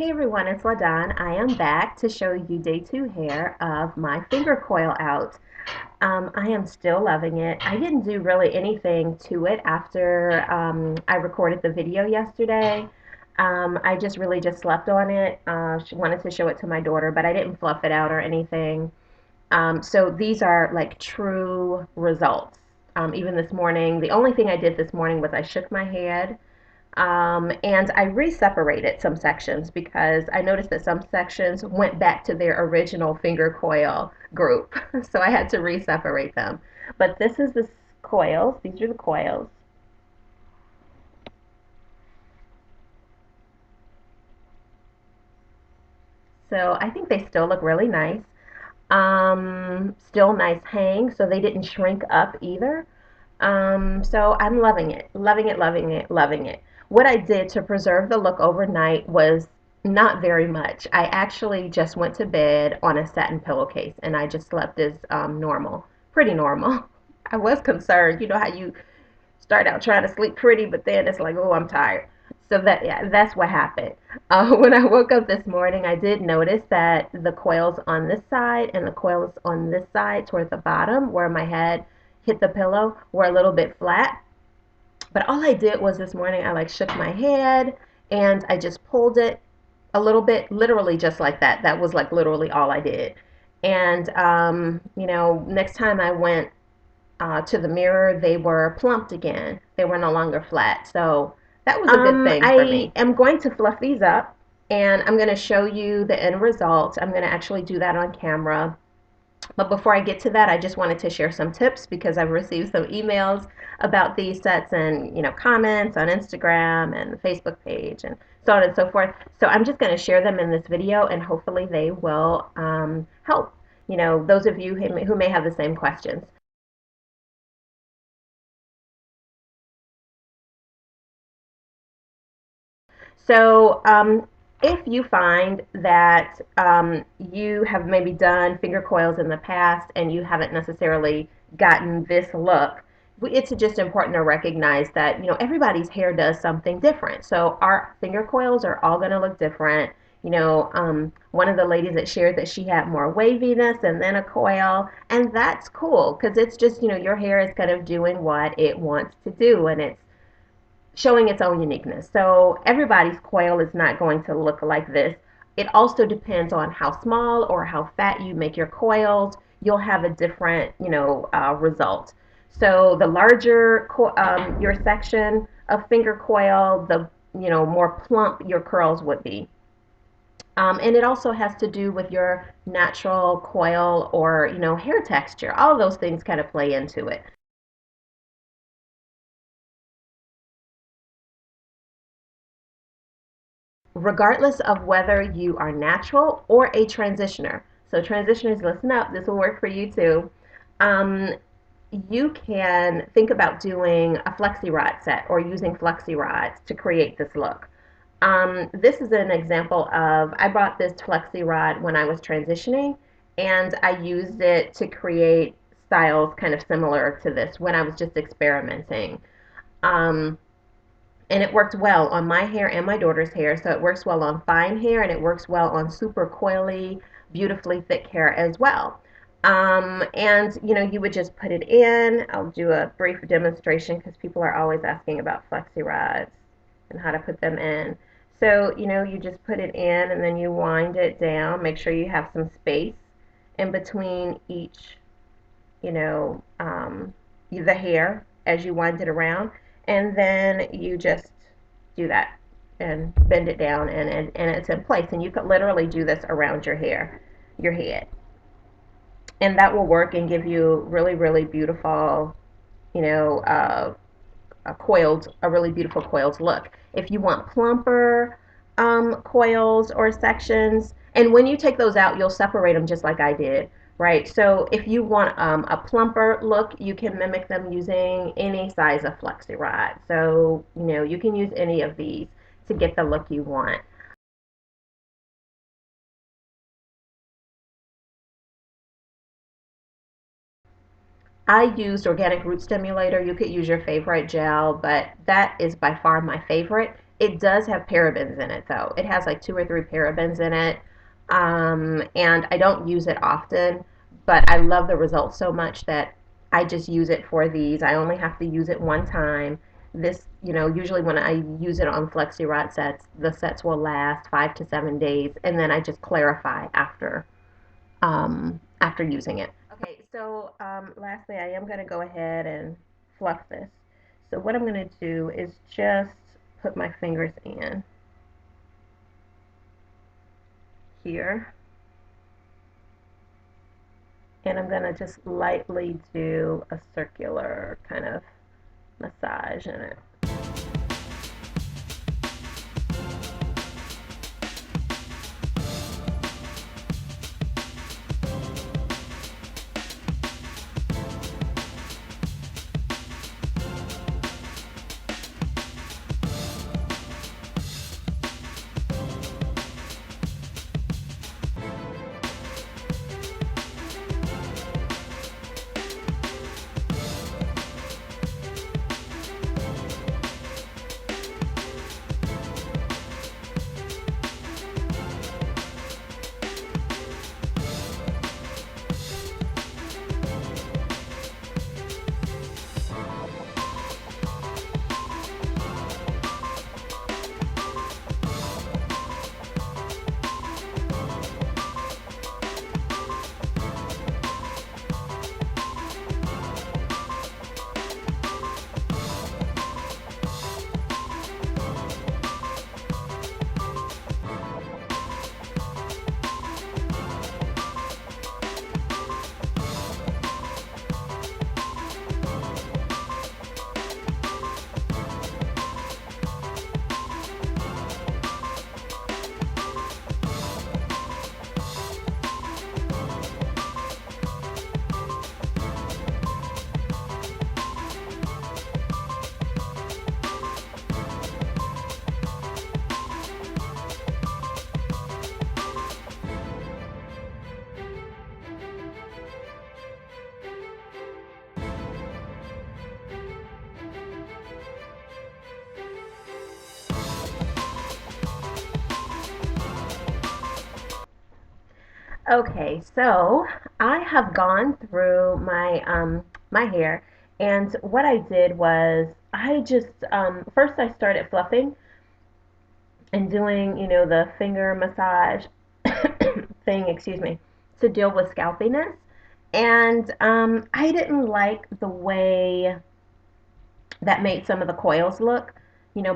Hey everyone, it's LaDon. I am back to show you day 2 hair of my finger coil out. I am still loving it. I didn't do really anything to it after I recorded the video yesterday. I just really just slept on it. She wanted to show it to my daughter, but I didn't fluff it out or anything. So these are like true results. Even this morning, the only thing I did this morning was I shook my head and I re-separated some sections because I noticed that some sections went back to their original finger coil group. So I had to re-separate them. But this is the coils. These are the coils. So I think they still look really nice. Still nice hang, so they didn't shrink up either. So I'm loving it, loving it, loving it, loving it. What I did to preserve the look overnight was not very much. I actually just went to bed on a satin pillowcase and I just slept as normal, pretty normal. I was concerned, you know how you start out trying to sleep pretty, but then it's like, oh, I'm tired. So that yeah, that's what happened. When I woke up this morning, I did notice that the coils on this side and the coils on this side, toward the bottom where my head hit the pillow, were a little bit flat. But all I did was this morning, I like shook my head and I just pulled it a little bit, literally just like that. That was like literally all I did. And next time I went to the mirror, they were plumped again. They were no longer flat. So that was a good thing for me. I am going to fluff these up and I'm going to show you the end result. I'm going to actually do that on camera. But before I get to that, I just wanted to share some tips because I've received some emails about these sets and comments on Instagram and the Facebook page and so on and so forth. So I'm just going to share them in this video and hopefully they will help those of you who may have the same questions. So, if you find that you have maybe done finger coils in the past and you haven't necessarily gotten this look, it's just important to recognize that everybody's hair does something different. So our finger coils are all going to look different. One of the ladies that shared that she had more waviness and then a coil, and that's cool because it's just your hair is kind of doing what it wants to do, and it's showing its own uniqueness. So everybody's coil is not going to look like this. It also depends on how small or how fat you make your coils. You'll have a different, result. So the larger your section of finger coil, the more plump your curls would be. And it also has to do with your natural coil or hair texture. All of those things kind of play into it. Regardless of whether you are natural or a transitioner. So transitioners, listen up, this will work for you too. Um, you can think about doing a flexi rod set or using flexi rods to create this look. This is an example of, I bought this flexi rod when I was transitioning and I used it to create styles kind of similar to this when I was just experimenting. Um, and it worked well on my hair and my daughter's hair. So it works well on fine hair and it works well on super coily, beautifully thick hair as well. And you would just put it in. I'll do a brief demonstration because people are always asking about flexi rods and how to put them in. So, you just put it in and then you wind it down. Make sure you have some space in between each, you know, um, the hair as you wind it around, and then you just do that and bend it down, and it's in place. And you could literally do this around your hair, your head, and that will work and give you really, really beautiful, you know, a really beautiful coiled look. If you want plumper coils or sections, and when you take those out, you'll separate them just like I did, right? So if you want a plumper look, you can mimic them using any size of flexi rod. So, you can use any of these to get the look you want. I used Organic Root Stimulator. You could use your favorite gel, but that is by far my favorite. It does have parabens in it though. It has like 2 or 3 parabens in it. And I don't use it often, but I love the results so much that I just use it for these. I only have to use it one time. This, usually when I use it on Flexi Rod sets, the sets will last 5 to 7 days, and then I just clarify after using it. Okay, so lastly, I am going to go ahead and fluff this. So what I'm going to do is just put my fingers in here, and I'm going to just lightly do a circular kind of massage in it. Okay, so I have gone through my hair, and what I did was I just first I started fluffing and doing, the finger massage thing, excuse me, to deal with scalpiness. And I didn't like the way that made some of the coils look,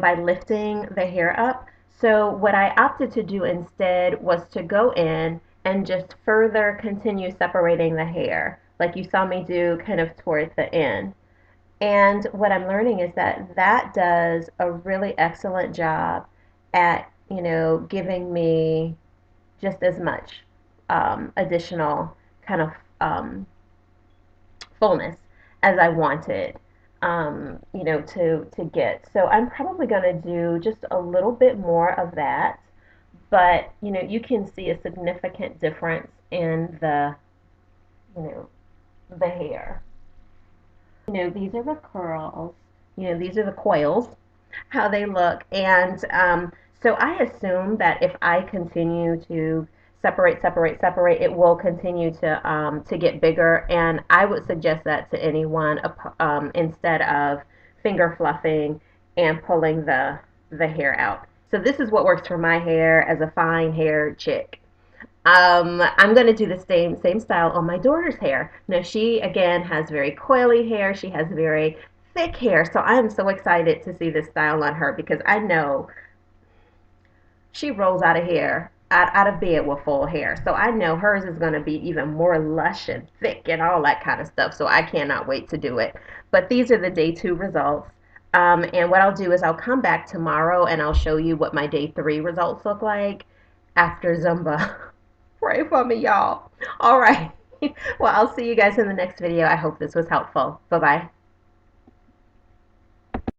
by lifting the hair up. So what I opted to do instead was to go in and just further continue separating the hair, like you saw me do kind of towards the end. And what I'm learning is that that does a really excellent job at, giving me just as much additional kind of fullness as I wanted, to get. So I'm probably going to do just a little bit more of that, but you can see a significant difference in you know, the hair. These are the curls. These are the coils, how they look. And so I assume that if I continue to separate, it will continue to get bigger. And I would suggest that to anyone instead of finger fluffing and pulling the hair out. So this is what works for my hair as a fine hair chick. I'm going to do the same style on my daughter's hair. Now she again has very coily hair. She has very thick hair. So I am so excited to see this style on her because I know she rolls out of bed with full hair. So I know hers is going to be even more lush and thick and all that kind of stuff. So I cannot wait to do it. But these are the day 2 results. And what I'll do is I'll come back tomorrow and I'll show you what my day 3 results look like after Zumba. Pray for me, y'all. All right. Well, I'll see you guys in the next video. I hope this was helpful. Bye-bye.